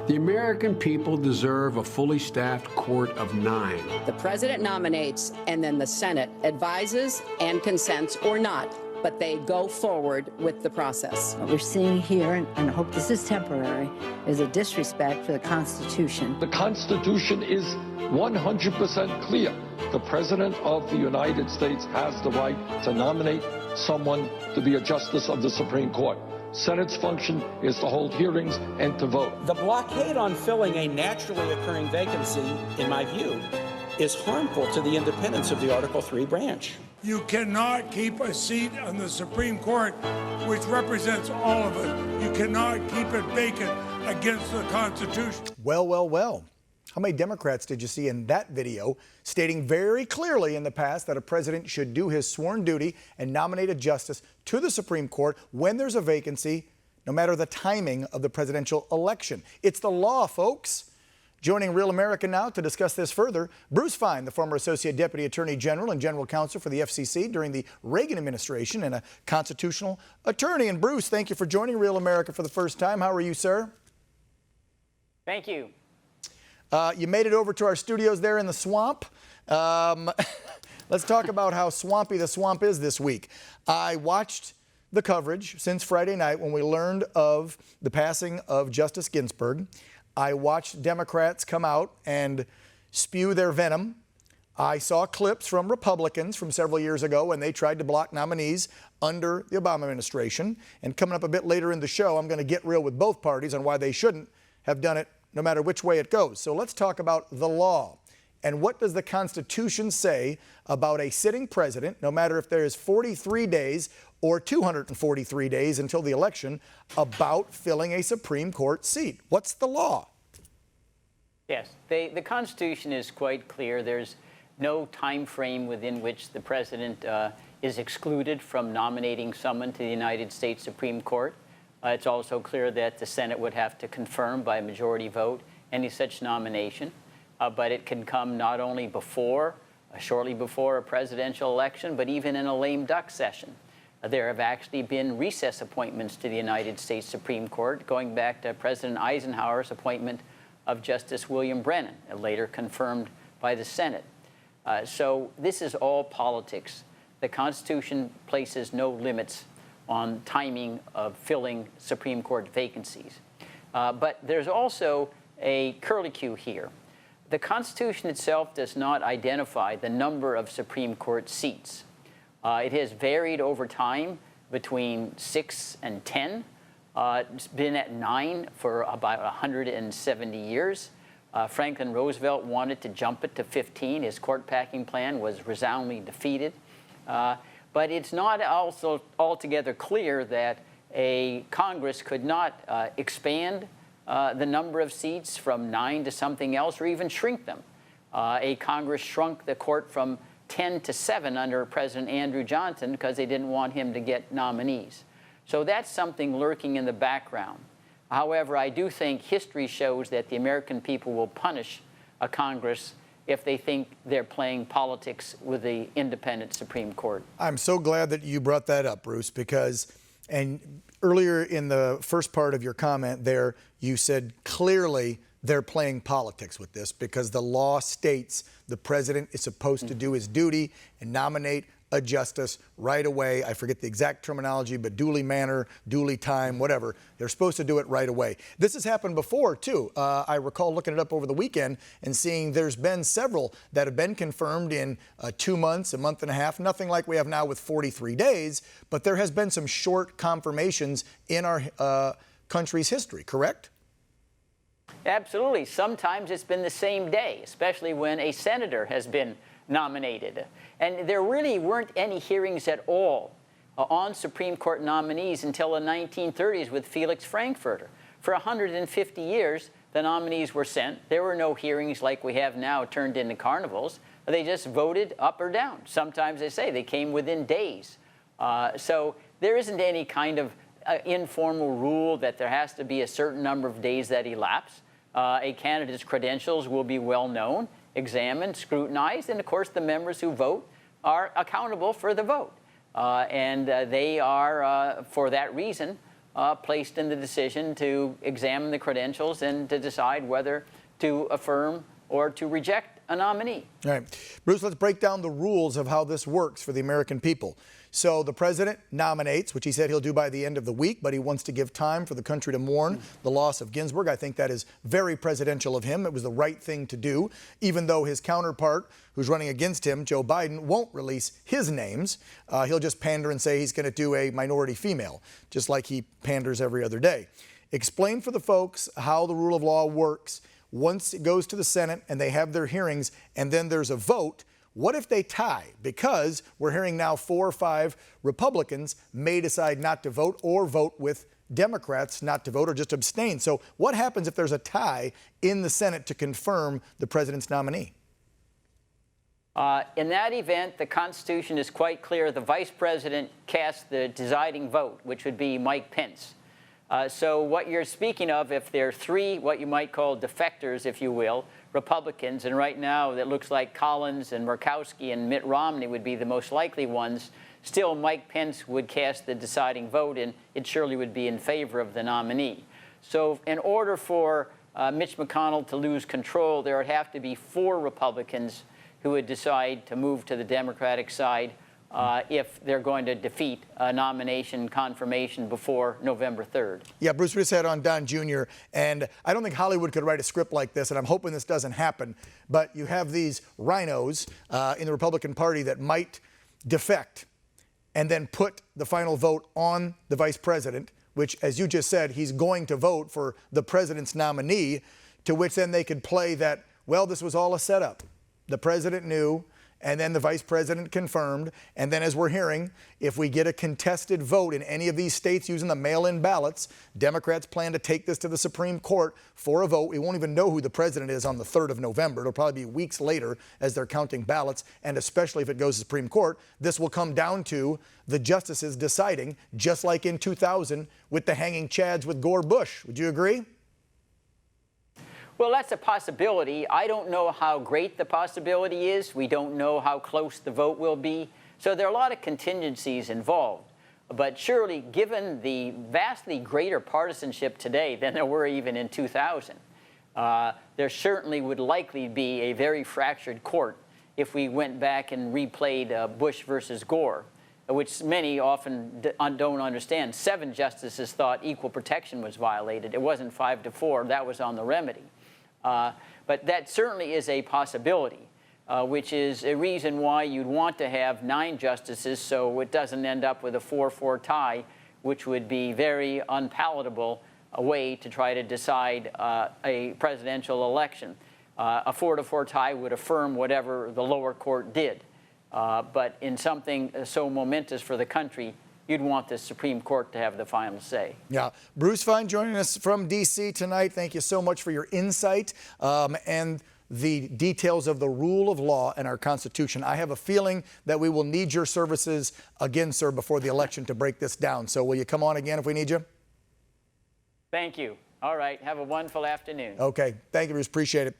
The American people deserve a fully staffed court of 9. The president nominates, and then the Senate advises and consents or not, but they go forward with the process. What we're seeing here, and I hope this is temporary, is a disrespect for the Constitution. The Constitution is 100% clear. The President of the United States has the right to nominate someone to be a justice of the Supreme Court. Senate's function is to hold hearings and to vote. The blockade on filling a naturally occurring vacancy, in my view, is harmful to the independence of the Article III branch. You cannot keep a seat on the Supreme Court, which represents all of us. You cannot keep it vacant against the Constitution. Well, well, well. How many Democrats did you see in that video stating very clearly in the past that a president should do his sworn duty and nominate a justice to the Supreme Court when there's a vacancy, no matter the timing of the presidential election? It's the law, folks. Joining Real America now to discuss this further, Bruce Fein, the former Associate Deputy Attorney General and General Counsel for the FCC during the Reagan administration and a constitutional attorney. And Bruce, thank you for joining Real America for the first time. How are you, sir? Thank you. You made it over to our studios there in the swamp. Let's talk about how swampy the swamp is this week. I watched the coverage since Friday night when we learned of the passing of Justice Ginsburg. I watched Democrats come out and spew their venom. I saw clips from Republicans from several years ago when they tried to block nominees under the Obama administration. And coming up a bit later in the show, I'm going to get real with both parties on why they shouldn't have done it no matter which way it goes. So let's talk about the law. And what does the Constitution say about a sitting president, no matter if there is 43 days or 243 days until the election, about filling a Supreme Court seat? What's the law? Yes, the Constitution is quite clear. There's no time frame within which the president is excluded from nominating someone to the United States Supreme Court. It's also clear that the Senate would have to confirm by a majority vote any such nomination. But it can come not only shortly before a presidential election, but even in a lame duck session. There have actually been recess appointments to the United States Supreme Court, going back to President Eisenhower's appointment of Justice William Brennan, later confirmed by the Senate. So this is all politics. The Constitution places no limits on timing of filling Supreme Court vacancies. But there's also a curlicue here. The Constitution itself does not identify the number of Supreme Court seats. It has varied over time between 6 and 10. It's been at 9 for about 170 years. Franklin Roosevelt wanted to jump it to 15. His court packing plan was resoundingly defeated. But it's not also altogether clear that a Congress could not expand the number of seats from 9 to something else, or even shrink them. A Congress shrunk the court from 10 to 7 under President Andrew Johnson because they didn't want him to get nominees. So that's something lurking in the background. However, I do think history shows that the American people will punish a Congress if they think they're playing politics with the independent Supreme Court. I'm so glad that you brought that up, Bruce, because earlier in the first part of your comment there, you said clearly they're playing politics with this because the law states the president is supposed to do his duty and nominate a justice right away. I forget the exact terminology, but duly manner, duly time, whatever. They're supposed to do it right away. This has happened before, too. I recall looking it up over the weekend and seeing there's been several that have been confirmed in 2 months, a month and a half, nothing like we have now with 43 days, but there has been some short confirmations in our country's history, correct? Absolutely. Sometimes it's been the same day, especially when a senator has been nominated. And there really weren't any hearings at all on Supreme Court nominees until the 1930s with Felix Frankfurter. For 150 years, the nominees were sent. There were no hearings like we have now turned into carnivals. They just voted up or down. Sometimes they say they came within days. So there isn't any kind of informal rule that there has to be a certain number of days that elapse. A candidate's credentials will be well known, examined, scrutinized, and of course the members who vote are accountable for the vote. And they are, for that reason, placed in the decision to examine the credentials and to decide whether to affirm or to reject a nominee. All right. Bruce, let's break down the rules of how this works for the American people. So the president nominates, which he said he'll do by the end of the week, but he wants to give time for the country to mourn the loss of Ginsburg. I think that is very presidential of him. It was the right thing to do, even though his counterpart, who's running against him, Joe Biden, won't release his names. He'll just pander and say he's going to do a minority female, just like he panders every other day. Explain for the folks how the rule of law works. Once it goes to the Senate and they have their hearings and then there's a vote, what if they tie? Because we're hearing now 4 or 5 Republicans may decide not to vote or vote with Democrats not to vote or just abstain. So what happens if there's a tie in the Senate to confirm the president's nominee? In that event, the Constitution is quite clear. The vice president casts the deciding vote, which would be Mike Pence. So what you're speaking of, if there are 3 what you might call defectors, if you will, Republicans, and right now it looks like Collins and Murkowski and Mitt Romney would be the most likely ones, still Mike Pence would cast the deciding vote, and it surely would be in favor of the nominee. So in order for Mitch McConnell to lose control, there would have to be 4 Republicans who would decide to move to the Democratic side if they're going to defeat a nomination confirmation before November 3rd. Yeah, Bruce, we just had on Don Jr., and I don't think Hollywood could write a script like this, and I'm hoping this doesn't happen, but you have these rhinos in the Republican Party that might defect and then put the final vote on the vice president, which, as you just said, he's going to vote for the president's nominee, to which then they could play that, well, this was all a setup. The president knew, and then the vice president confirmed. And then, as we're hearing, if we get a contested vote in any of these states using the mail-in ballots, Democrats plan to take this to the Supreme Court for a vote. We won't even know who the president is on the 3rd of November. It'll probably be weeks later as they're counting ballots. And especially if it goes to the Supreme Court, this will come down to the justices deciding, just like in 2000 with the hanging chads with Gore Bush. Would you agree? Well, that's a possibility. I don't know how great the possibility is. We don't know how close the vote will be. So there are a lot of contingencies involved. But surely, given the vastly greater partisanship today than there were even in 2000, there certainly would likely be a very fractured court if we went back and replayed Bush versus Gore, which many often don't understand. 7 justices thought equal protection was violated. It wasn't 5-4. That was on the remedy. But that certainly is a possibility, which is a reason why you'd want to have 9 justices so it doesn't end up with a 4-4 tie, which would be very unpalatable a way to try to decide a presidential election. A 4-4 tie would affirm whatever the lower court did. But in something so momentous for the country, you'd want the Supreme Court to have the final say. Yeah. Bruce Fein joining us from D.C. tonight. Thank you so much for your insight and the details of the rule of law and our Constitution. I have a feeling that we will need your services again, sir, before the election to break this down. So will you come on again if we need you? Thank you. All right. Have a wonderful afternoon. Okay. Thank you, Bruce. Appreciate it.